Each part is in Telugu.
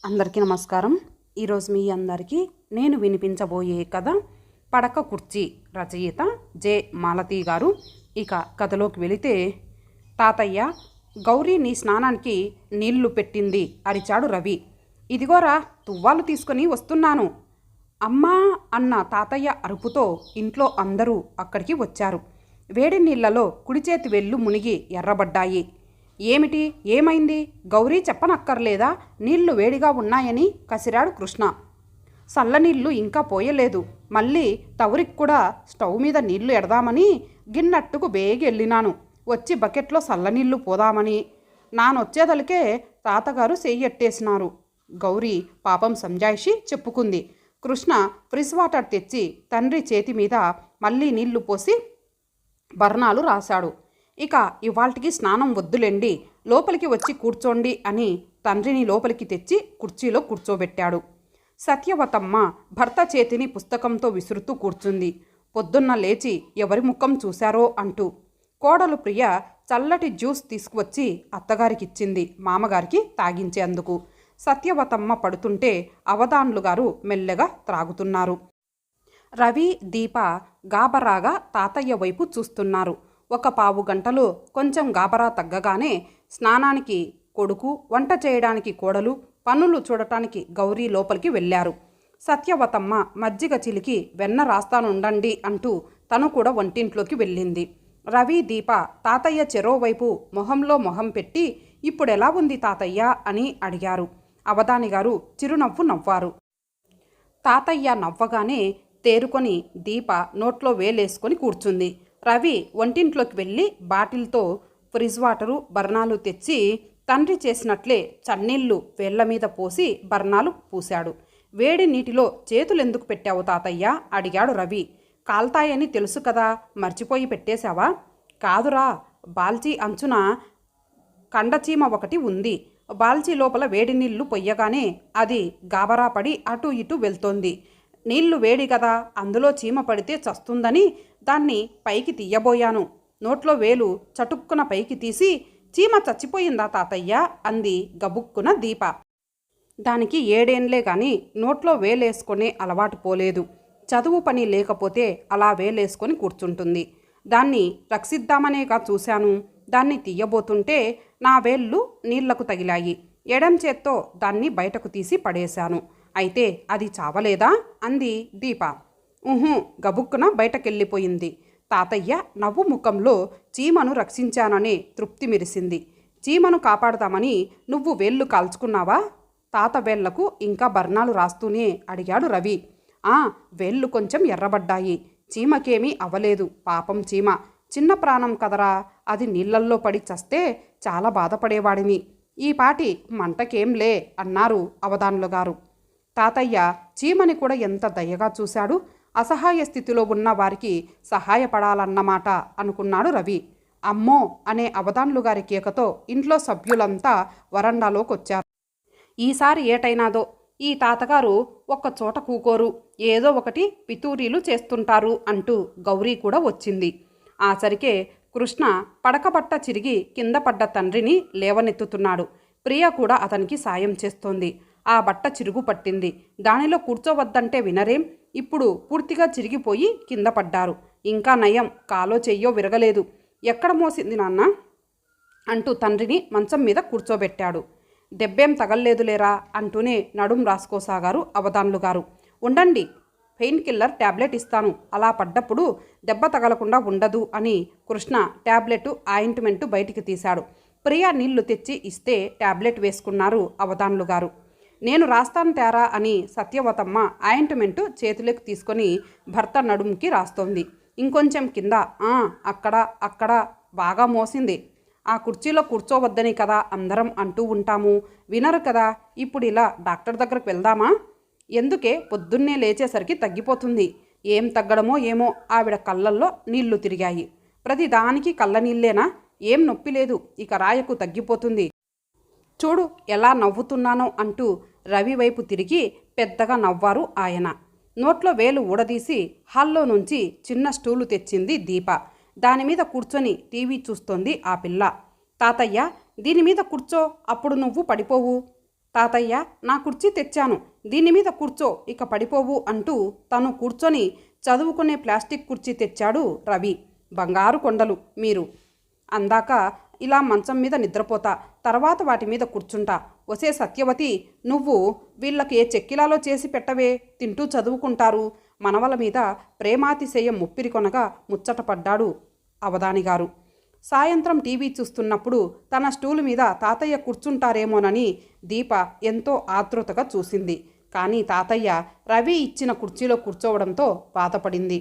అందరికీ నమస్కారం. ఈరోజు మీ అందరికీ నేను వినిపించబోయే కథ పడక కుర్చీ. రచయిత జె మాలతి గారు. ఇక కథలోకి వెళితే, తాతయ్య, గౌరీ నీ స్నానానికి నీళ్లు పెట్టింది అరిచాడు రవి. ఇదిగోరా తువ్వాలు తీసుకొని వస్తున్నాను అమ్మా అన్న తాతయ్య అరుపుతో ఇంట్లో అందరూ అక్కడికి వచ్చారు. వేడి నీళ్లలో కుడిచేతి వెళ్ళు మునిగి ఎర్రబడ్డాయి. ఏమిటి, ఏమైంది? గౌరీ చెప్పనక్కర్లేదా నీళ్లు వేడిగా ఉన్నాయని? కసిరాడు కృష్ణ. చల్లనీళ్ళు ఇంకా పోయలేదు, మళ్ళీ తవురికి కూడా స్టవ్ మీద నీళ్లు ఎడదామని గిన్నట్టుకు బేగి వెళ్ళినాను. వచ్చి బకెట్లో చల్లనీళ్లు పోదామని నానొచ్చేదలికే తాతగారు చెయ్యెట్టేసినారు. గౌరీ పాపం సంజాయిషి చెప్పుకుంది. కృష్ణ ఫ్రిజ్ వాటర్ తెచ్చి తండ్రి చేతి మీద మళ్ళీ నీళ్లు పోసి బర్ణాలు రాశాడు. ఇక ఇవాల్టికి స్నానం వద్దులేండి, లోపలికి వచ్చి కూర్చోండి అని తండ్రిని లోపలికి తెచ్చి కుర్చీలో కూర్చోబెట్టాడు. సత్యవతమ్మ భర్త చేతిని పుస్తకంతో విసురుతూ కూర్చుంది. పొద్దున్న లేచి ఎవరి ముఖం చూశారో అంటూ. కోడలు ప్రియ చల్లటి జ్యూస్ తీసుకువచ్చి అత్తగారికిచ్చింది, మామగారికి తాగించేందుకు. సత్యవతమ్మ పడుతుంటే అవధాన్లు గారు మెల్లగా త్రాగుతున్నారు. రవి, దీప గాబరాగా తాతయ్య వైపు చూస్తున్నారు. ఒక పావు గంటలో కొంచెం గాబరా తగ్గగానే స్నానానికి కొడుకు, వంట చేయడానికి కోడలు, పనులు చూడటానికి గౌరీ లోపలికి వెళ్ళారు. సత్యవతమ్మ మజ్జిగ చిలికి వెన్న రాస్తానుండండి అంటూ తను కూడా వంటింట్లోకి వెళ్ళింది. రవి, దీప తాతయ్య చెరోవైపు మొహంలో మొహం పెట్టి ఇప్పుడెలా ఉంది తాతయ్య అని అడిగారు. అవధాని గారు చిరునవ్వు నవ్వారు. తాతయ్య నవ్వగానే తేరుకొని దీప నోట్లో వేలేసుకొని కూర్చుంది. రవి వంటింట్లోకి వెళ్ళి బాటిల్తో ఫ్రిజ్ వాటరు, బర్ణాలు తెచ్చి తండ్రి చేసినట్లే చన్నీళ్లు వేళ్ల మీద పోసి బర్ణాలు పూశాడు. వేడి నీటిలో చేతులెందుకు పెట్టావు తాతయ్య అడిగాడు రవి. కాల్తాయని తెలుసు కదా, మర్చిపోయి పెట్టేశావా? కాదురా, బాల్చీ అంచున కండచీమ ఒకటి ఉంది. బాల్చీ లోపల వేడి నీళ్లు పొయ్యగానే అది గాబరా పడి అటు ఇటు వెళ్తోంది. నీళ్లు వేడి కదా, అందులో చీమ పడితే చస్తుందని దాన్ని పైకి తీయబోయాను. నోట్లో వేలు చటుక్కున పైకి తీసి చీమ చచ్చిపోయిందా తాతయ్య అంది గబుక్కున దీప. దానికి 7 ఏండ్లే గాని నోట్లో వేలేసుకునే అలవాటు పోలేదు. చదువు పని లేకపోతే అలా వేలేసుకొని కూర్చుంటుంది. దాన్ని రక్షిద్దామనేగా చూశాను. దాన్ని తీయబోతుంటే నా వేళ్ళు నీళ్లకు తగిలాయి. ఎడం చేత్తో దాన్ని బయటకు తీసి పడేశాను. అయితే అది చావలేదా అంది దీప. గబుక్కున బయటకెళ్ళిపోయింది. తాతయ్య నవ్వు ముఖంలో చీమను రక్షించాననే తృప్తి మెరిసింది. చీమను కాపాడతామని నువ్వు వేళ్ళు కాల్చుకున్నావా? తాత వేళ్లకు ఇంకా బర్ణాలు రాస్తూనే అడిగాడు రవి. వేళ్ళు కొంచెం ఎర్రబడ్డాయి. చీమకేమీ అవ్వలేదు, పాపం చీమ. చిన్న ప్రాణం కదరా, అది నీళ్లల్లో పడి చస్తే చాలా బాధపడేవాడిని. ఈ పాటి మంటకేంలే అన్నారు అవధాన్లు గారు. తాతయ్య చీమని కూడా ఎంత దయగా చూశాడు. అసహాయ స్థితిలో ఉన్న వారికి సహాయపడాలన్నమాట అనుకున్నాడు రవి. అమ్మో అనే అవధాన్లు గారి కేకతో ఇంట్లో సభ్యులంతా వరండాలోకొచ్చారు. ఈసారి ఏటైనాదో ఈ తాతగారు ఒక్క చోట కూకోరు, ఏదో ఒకటి పితూరీలు చేస్తుంటారు అంటూ గౌరీ కూడా వచ్చింది. ఆసరికే కృష్ణ పడకబట్ట చిరిగి కింద పడ్డ తండ్రిని లేవనెత్తుతున్నాడు. ప్రియ కూడా అతనికి సాయం చేస్తోంది. ఆ బట్ట చిరుగు పట్టింది. దానిలో కూర్చోవద్దంటే వినరేం. ఇప్పుడు పూర్తిగా చిరిగిపోయి కింద పడ్డారు. ఇంకా నయం, కాలో చెయ్యో విరగలేదు. ఎక్కడ మోసింది నాన్న అంటూ తండ్రిని మంచం మీద కూర్చోబెట్టాడు. దెబ్బేం తగల్లేదులేరా అంటూనే నడుం రాసుకోసాగారు అవధాన్లు గారు. ఉండండి, పెయిన్ కిల్లర్ ట్యాబ్లెట్ ఇస్తాను, అలా పడ్డప్పుడు దెబ్బ తగలకుండా ఉండదు అని కృష్ణ ట్యాబ్లెట్, ఆయింట్మెంటు బయటికి తీశాడు. ప్రియా నీళ్లు తెచ్చి ఇస్తే ట్యాబ్లెట్ వేసుకున్నారు అవధాన్లు గారు. నేను రాస్తాను తేరా అని సత్యవతమ్మ ఆయింట్మెంటు చేతులకు తీసుకొని భర్త నడుముకి రాస్తోంది. ఇంకొంచెం కింద, అక్కడ అక్కడ బాగా మోసింది. ఆ కుర్చీలో కూర్చోవద్దని కదా అందరం అంటూ ఉంటాము, వినరు కదా. ఇప్పుడు ఇలా డాక్టర్ దగ్గరకు వెళ్దామా? ఎందుకే, పొద్దున్నే లేచేసరికి తగ్గిపోతుంది. ఏం తగ్గడమో ఏమో. ఆవిడ కళ్ళల్లో నీళ్లు తిరిగాయి. ప్రతి దానికి కళ్ళ నీళ్ళేనా? ఏం నొప్పి లేదు, ఇక రాయకు, తగ్గిపోతుంది. చూడు ఎలా నవ్వుతున్నానో అంటూ రవి వైపు తిరిగి పెద్దగా నవ్వారు ఆయన. నోట్లో వేలు ఊడదీసి హాల్లో నుంచి చిన్న స్టూలు తెచ్చింది దీప. దానిమీద కూర్చొని టీవీ చూస్తోంది ఆ పిల్ల. తాతయ్య దీని మీద కూర్చో, అప్పుడు నువ్వు పడిపోవు. తాతయ్య, నా కుర్చీ తెచ్చాను, దీని మీద కూర్చో, ఇక పడిపోవు అంటూ తను కూర్చొని చదువుకునే ప్లాస్టిక్ కుర్చీ తెచ్చాడు రవి. బంగారు కొండలు మీరు అందాక ఇలా మంచం మీద నిద్రపోతా, తర్వాత వాటి మీద కూర్చుంటా. ఒసే సత్యవతి, నువ్వు వీళ్ళకి ఏ చెక్కిలాలో చేసి పెట్టవే, తింటూ చదువుకుంటారు. మనవల మీద ప్రేమాతిశయం ముప్పిరి కొనగా ముచ్చటపడ్డాడు అవధానిగారు. సాయంత్రం టీవీ చూస్తున్నప్పుడు తన స్టూలు మీద తాతయ్య కూర్చుంటారేమోనని దీప ఎంతో ఆతృతగా చూసింది. కానీ తాతయ్య రవి ఇచ్చిన కుర్చీలో కూర్చోవడంతో బాధపడింది.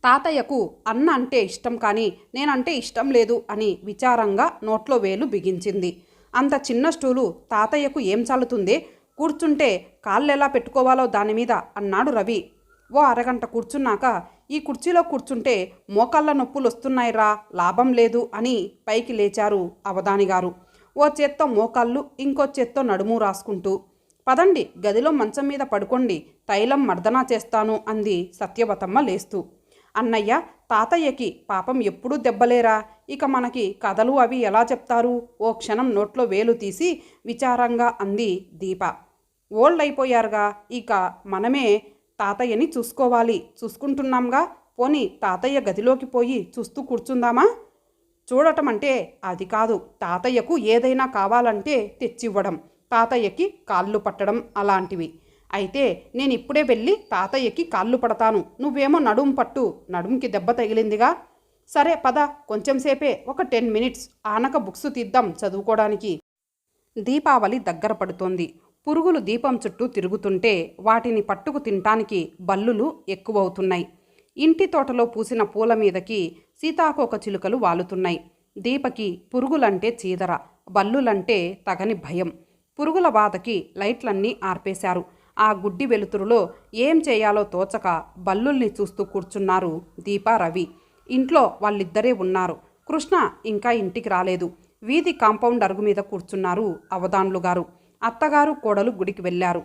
తాతయ్యకు అన్న అంటే ఇష్టం కానీ నేనంటే ఇష్టం లేదు అని విచారంగా నోట్లో వేలు బిగించింది. అంత చిన్న స్టూలు తాతయ్యకు ఏం చాలుతుందే, కూర్చుంటే కాళ్ళెలా పెట్టుకోవాలో దాని మీద అన్నాడు రవి. ఓ అరగంట కూర్చున్నాక, ఈ కుర్చీలో కూర్చుంటే మోకాళ్ళ నొప్పులు వస్తున్నాయిరా, లాభం లేదు అని పైకి లేచారు అవధానిగారు. ఓ చేత్తో మోకాళ్ళు, ఇంకో చేత్తో నడుము రాసుకుంటూ. పదండి, గదిలో మంచం మీద పడుకోండి, తైలం మర్దనా చేస్తాను అంది సత్యవతమ్మ లేస్తూ. అన్నయ్య, తాతయ్యకి పాపం ఎప్పుడూ దెబ్బలేరా, ఇక మనకి కథలు అవి ఎలా చెప్తారు? ఓ క్షణం నోట్లో వేలు తీసి విచారంగా అంది దీప. ఓల్డ్ అయిపోయారుగా, ఇక మనమే తాతయ్యని చూసుకోవాలి. చూసుకుంటున్నాంగా, పోనీ తాతయ్య గదిలోకి పోయి చూస్తూ కూర్చుందామా? చూడటం అంటే అది కాదు, తాతయ్యకు ఏదైనా కావాలంటే తెచ్చివ్వడం, తాతయ్యకి కాళ్ళు పట్టడం అలాంటివి. అయితే నేను ఇప్పుడే వెళ్ళి తాతయ్యకి కాళ్ళు పడతాను, నువ్వేమో నడుం పట్టు, నడుంకి దెబ్బ తగిలిందిగా. సరే పద, కొంచెం సేపే, ఒక 10 మినిట్స్ ఆనక బుక్స్ తీద్దాం చదువుకోవడానికి. దీపావళి దగ్గర పడుతోంది. పురుగులు దీపం చుట్టూ తిరుగుతుంటే వాటిని పట్టుకు తినటానికి బల్లులు ఎక్కువవుతున్నాయి. ఇంటి తోటలో పూసిన పూల మీదకి సీతాకోక చిలుకలు వాలుతున్నాయి. దీపకి పురుగులంటే చీదర, బల్లులంటే తగని భయం. పురుగుల బాధకి లైట్లన్నీ ఆర్పేశారు. ఆ గుడ్డి వెలుతురులో ఏం చేయాలో తోచక బల్లుల్ని చూస్తూ కూర్చున్నారు దీప, రవి. ఇంట్లో వాళ్ళిద్దరే ఉన్నారు. కృష్ణ ఇంకా ఇంటికి రాలేదు. వీధి కాంపౌండ్ అరుగు మీద కూర్చున్నారు అవధాన్లు గారు. అత్తగారు కోడలు గుడికి వెళ్ళారు.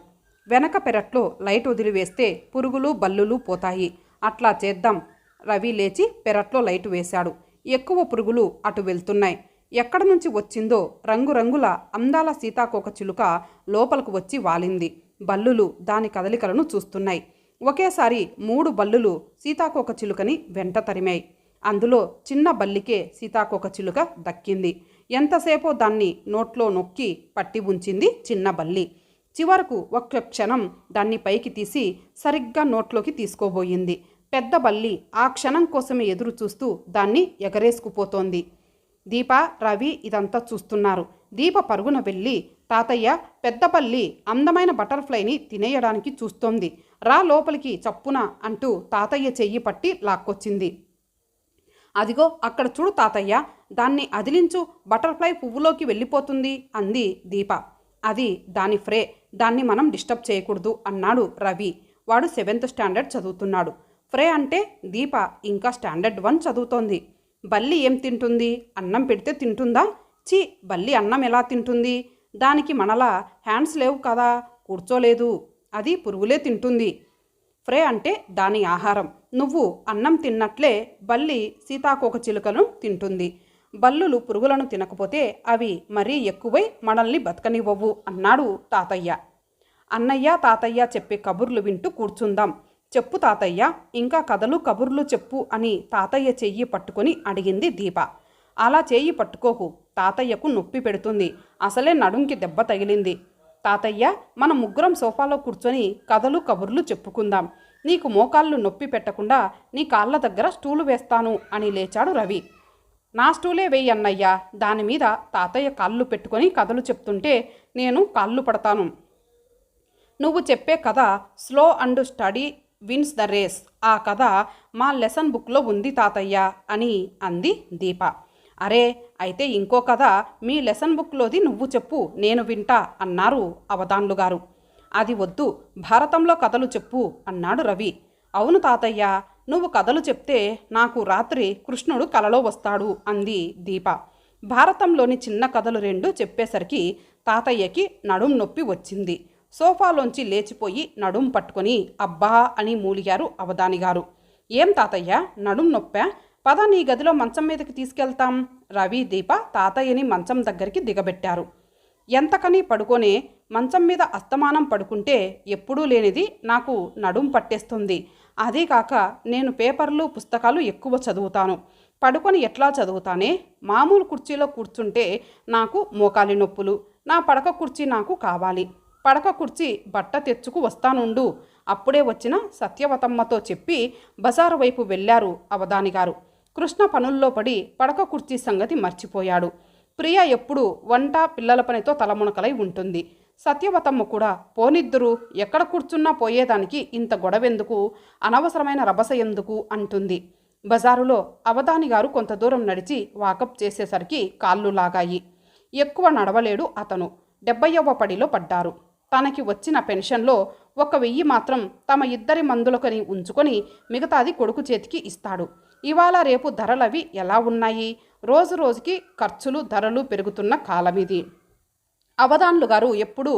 వెనక పెరట్లో లైట్ వదిలివేస్తే పురుగులు బల్లులు పోతాయి. అట్లా చేద్దాం. రవి లేచి పెరట్లో లైటు వేశాడు. ఎక్కువ పురుగులు అటు వెళ్తున్నాయి. ఎక్కడ నుంచి వచ్చిందో రంగురంగుల అందాల సీతాకోక చిలుక లోపలకు వచ్చి వాలింది. బల్లులు దాని కదలికలను చూస్తున్నాయి. ఒకేసారి 3 బల్లులు సీతాకోక చిలుకని వెంట తరిమాయి. అందులో చిన్న బల్లికే సీతాకోక చిలుక దక్కింది. ఎంతసేపో దాన్ని నోట్లో నొక్కి పట్టి ఉంచింది చిన్న బల్లి. చివరకు ఒక్క క్షణం దాన్ని పైకి తీసి సరిగ్గా నోట్లోకి తీసుకోబోయింది. పెద్ద బల్లి ఆ క్షణం కోసమే ఎదురు చూస్తూ దాన్ని ఎగరేసుకుపోతోంది. దీప, రవి ఇదంతా చూస్తున్నారు. దీప పరుగున వెళ్ళి, తాతయ్య, పెద్ద బల్లి అందమైన బటర్ఫ్లైని తినేయడానికి చూస్తోంది, రా లోపలికి చప్పున అంటూ తాతయ్య చెయ్యి పట్టి లాక్కొచ్చింది. అదిగో అక్కడ చూడు తాతయ్య, దాన్ని అదిలించు, బటర్ఫ్లై పువ్వులోకి వెళ్ళిపోతుంది అంది దీప. అది దాని ఫ్రే, దాన్ని మనం డిస్టర్బ్ చేయకూడదు అన్నాడు రవి. వాడు 7th స్టాండర్డ్ చదువుతున్నాడు. ఫ్రే అంటే దీప ఇంకా స్టాండర్డ్ 1 చదువుతోంది. బల్లి ఏం తింటుంది? అన్నం పెడితే తింటుందా? చి, బల్లి అన్నం ఎలా తింటుంది? దానికి మనలా హ్యాండ్స్ లేవు కదా, కూర్చోలేదు. అది పురుగులే తింటుంది. ఫ్రే అంటే దాని ఆహారం. నువ్వు అన్నం తిన్నట్లే బల్లి సీతాకోక చిలుకను తింటుంది. బల్లులు పురుగులను తినకపోతే అవి మరీ ఎక్కువై మనల్ని బతకనివ్వవు అన్నాడు తాతయ్య. అన్నయ్య, తాతయ్య చెప్పే కబుర్లు వింటూ కూర్చుందాం. చెప్పు తాతయ్య, ఇంకా కథలు కబుర్లు చెప్పు అని తాతయ్య చెయ్యి పట్టుకొని అడిగింది దీప. అలా చెయ్యి పట్టుకోకు, తాతయ్యకు నొప్పి పెడుతుంది. అసలే నడుంకి దెబ్బ తగిలింది. తాతయ్య, మన ముగ్గురం సోఫాలో కూర్చొని కథలు కబుర్లు చెప్పుకుందాం. నీకు మోకాళ్ళు నొప్పి పెట్టకుండా నీ కాళ్ళ దగ్గర స్టూలు వేస్తాను అని లేచాడు రవి. నా స్టూలే వేయి అన్నయ్య, దాని మీద తాతయ్య కాళ్ళు పెట్టుకొని కథలు చెప్తుంటే నేను కాళ్ళు పడతాను. నువ్వు చెప్పే కథ slow and steady wins the race, ఆ కథ మా లెసన్ బుక్లో ఉంది తాతయ్య అని అంది దీప. అరే, అయితే ఇంకో కథ మీ లెసన్ బుక్లోది నువ్వు చెప్పు, నేను వింటా అన్నారు అవధాన్లు గారు. అది వద్దు, భారతంలో కథలు చెప్పు అన్నాడు రవి. అవును తాతయ్య, నువ్వు కథలు చెప్తే నాకు రాత్రి కృష్ణుడు కలలో వస్తాడు అంది దీప. భారతంలోని చిన్న కథలు 2 చెప్పేసరికి తాతయ్యకి నడుం నొప్పి వచ్చింది. సోఫాలోంచి లేచిపోయి నడుం పట్టుకొని అబ్బా అని మూలిగారు అవధానిగారు. ఏం తాతయ్య, నడుం నొప్పా? పద, నీ గదిలో మంచం మీదకి తీసుకెళ్తాం. రవి, దీప తాతయ్యని మంచం దగ్గరికి దిగబెట్టారు. ఎంతకని పడుకొనే మంచం మీద అస్తమానం పడుకుంటే ఎప్పుడూ లేనిది నాకు నడుం పట్టేస్తుంది. అదీకాక నేను పేపర్లు పుస్తకాలు ఎక్కువ చదువుతాను. పడుకొని ఎట్లా చదువుతానే? మామూలు కుర్చీలో కూర్చుంటే నాకు మోకాలి నొప్పులు. నా పడక కుర్చీ నాకు కావాలి. పడక కుర్చీ బట్ట తెచ్చుకు వస్తానుండు. అప్పుడే వచ్చిన సత్యవతమ్మతో చెప్పి బజారు వైపు వెళ్ళారు అవధానిగారు. కృష్ణ పనుల్లో పడి పడక కుర్చీ సంగతి మర్చిపోయాడు. ప్రియ ఎప్పుడు వంట పిల్లల పనితో తలమునకలై ఉంటుంది. సత్యవతమ్మ కూడా పోనిద్దరు, ఎక్కడ కూర్చున్నా పోయేదానికి ఇంత గొడవెందుకు, అనవసరమైన రభస ఎందుకు అంటుంది. బజారులో అవధానిగారు కొంత దూరం నడిచి వాకప్ చేసేసరికి కాళ్ళు లాగాయి. ఎక్కువ నడవలేడు అతను. 70వ పడిలో పడ్డారు. తనకి వచ్చిన పెన్షన్లో 1,000 మాత్రం తమ ఇద్దరి మందులకని ఉంచుకొని మిగతాది కొడుకు చేతికి ఇస్తాడు. ఇవాళ రేపు ధరలవి ఎలా ఉన్నాయి? రోజు రోజుకి ఖర్చులు ధరలు పెరుగుతున్న కాలమిది. అవధాన్లు గారు ఎప్పుడూ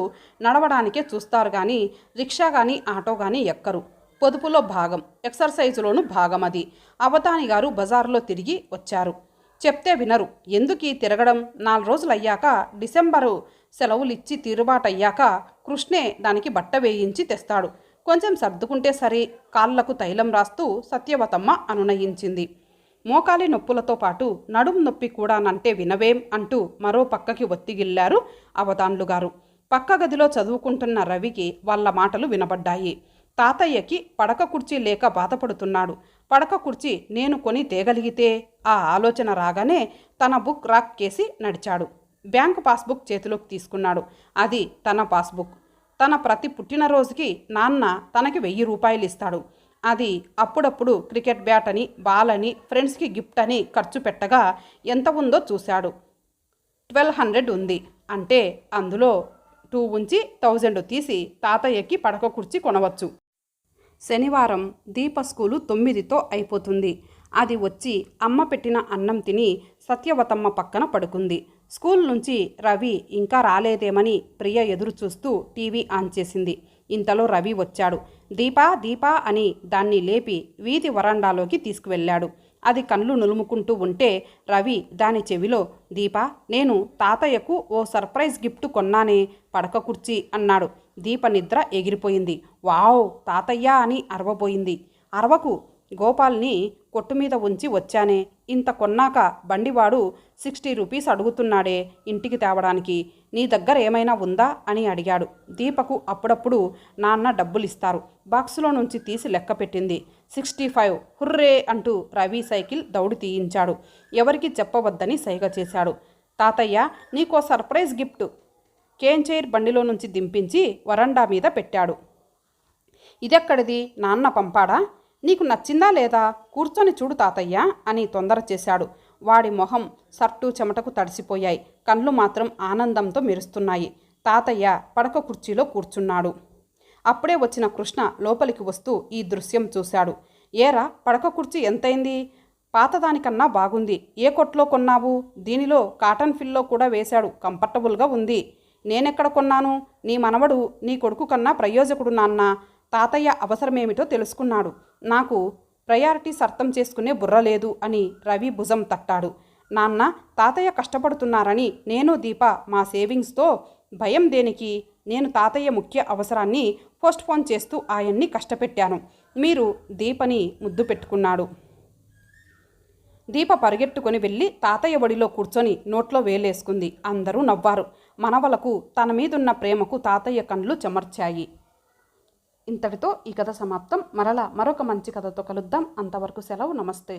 నడవడానికే చూస్తారు కానీ రిక్షా కానీ ఆటో కానీ ఎక్కరు. పొదుపులో భాగం, ఎక్సర్సైజులోనూ భాగం అది. అవధాని గారు బజారులో తిరిగి వచ్చారు. చెప్తే వినరు. ఎందుకీ తిరగడం? 4 రోజులు అయ్యాక, డిసెంబరు సెలవులిచ్చి తీరుబాటయ్యాక కృష్ణే దానికి బట్ట వేయించి తెస్తాడు. కొంచెం సర్దుకుంటే సరే, కాళ్లకు తైలం రాస్తూ సత్యవతమ్మ అనునయించింది. మోకాలి నొప్పులతో పాటు నడుం నొప్పి కూడానంటే వినవేం అంటూ మరో పక్కకి ఒత్తిగిల్లారు అవధాన్లు గారు. పక్క గదిలో చదువుకుంటున్న రవికి వాళ్ళ మాటలు వినబడ్డాయి. తాతయ్యకి పడక కుర్చీ లేక బాధపడుతున్నాడు. పడక కుర్చీ నేను కొని తేగలిగితే, ఆ ఆలోచన రాగానే తన బుక్ రాక్ కేసి నడిచాడు. బ్యాంకు పాస్బుక్ చేతిలోకి తీసుకున్నాడు. అది తన పాస్బుక్. తన ప్రతి పుట్టినరోజుకి నాన్న తనకి 1000 రూపాయలు ఇస్తాడు. అది అప్పుడప్పుడు క్రికెట్ బ్యాట్ అని, బాల్ అని, ఫ్రెండ్స్కి గిఫ్ట్ అని ఖర్చు పెట్టగా ఎంత ఉందో చూశాడు. 1200 ఉంది. అంటే అందులో 2 ఉంచి 1000 తీసి తాతయ్యకి పడక కుర్చీ కొనవచ్చు. శనివారం దీప స్కూలు 9తో అయిపోతుంది. అది వచ్చి అమ్మ పెట్టిన అన్నం తిని సత్యవతమ్మ పక్కన పడుకుంది. స్కూల్ నుంచి రవి ఇంకా రాలేదేమని ప్రియ ఎదురు చూస్తూ టీవీ ఆన్ చేసింది. ఇంతలో రవి వచ్చాడు. దీపా దీపా అని దాన్ని లేపి వీధి వరండాలోకి తీసుకువెళ్ళాడు. అది కళ్ళు నులుముకుంటూ ఉంటే రవి దాని చెవిలో, దీపా, నేను తాతయ్యకు ఓ సర్ప్రైజ్ గిఫ్ట్ కొన్నానే, పడక కుర్చీ అన్నాడు. దీప నిద్ర ఎగిరిపోయింది. వావ్, తాతయ్య అని అరవబోయింది. అరవకు, గోపాల్ని కొట్టు మీద ఉంచి వచ్చానే. ఇంత కొన్నాక బండివాడు 60 రూపీస్ అడుగుతున్నాడే ఇంటికి తేవడానికి. నీ దగ్గర ఏమైనా ఉందా అని అడిగాడు. దీపకు అప్పుడప్పుడు నాన్న డబ్బులిస్తారు. బాక్సులో నుంచి తీసి లెక్క పెట్టింది. 65. హుర్రే అంటూ రవి సైకిల్ దౌడు తీయించాడు. ఎవరికి చెప్పవద్దని సైగ చేశాడు. తాతయ్య, నీకో సర్ప్రైజ్ గిఫ్ట్. కేన్ చైర్ బండిలో నుంచి దింపించి వరండా మీద పెట్టాడు. ఇదెక్కడిది? నాన్న పంపాడా? నీకు నచ్చిందా లేదా? కూర్చొని చూడు తాతయ్య అని తొందర చేశాడు. వాడి మొహం షర్టు చెమటకు తడిసిపోయాయి. కళ్ళు మాత్రం ఆనందంతో మెరుస్తున్నాయి. తాతయ్య పడక కుర్చీలో కూర్చున్నాడు. అప్పుడే వచ్చిన కృష్ణ లోపలికి వస్తూ ఈ దృశ్యం చూశాడు. ఏరా, పడక కుర్చీ ఎంతైంది? పాతదానికన్నా బాగుంది. ఏ కొట్లో కొన్నావు? దీనిలో కాటన్ ఫిల్లో కూడా వేశాడు. కంఫర్టబుల్గా ఉంది. నేనెక్కడ కొన్నాను? నీ మనవడు నీ కొడుకు కన్నా ప్రయోజకుడు నాన్న. తాతయ్య అవసరమేమిటో తెలుసుకున్నాడు. నాకు ప్రయారిటీస్ అర్థం చేసుకునే బుర్ర లేదు అని రవి భుజం తట్టాడు. నాన్న, తాతయ్య కష్టపడుతున్నారని నేను దీప మా సేవింగ్స్తో, భయం దేనికి? నేను తాతయ్య ముఖ్య అవసరాన్ని పోస్ట్పోన్ చేస్తూ ఆయన్ని కష్టపెట్టాను. మీరు దీపని ముద్దు పెట్టుకున్నాడు. దీప పరిగెట్టుకుని వెళ్ళి తాతయ్య ఒడిలో కూర్చొని నోట్లో వేలేసుకుంది. అందరూ నవ్వారు. మనవలకు తన మీదున్న ప్రేమకు తాతయ్య కళ్ళు చెమర్చాయి. ఇంతటితో ఈ కథ సమాప్తం. మరలా మరొక మంచి కథతో కలుద్దాం. అంతవరకు సెలవు. నమస్తే.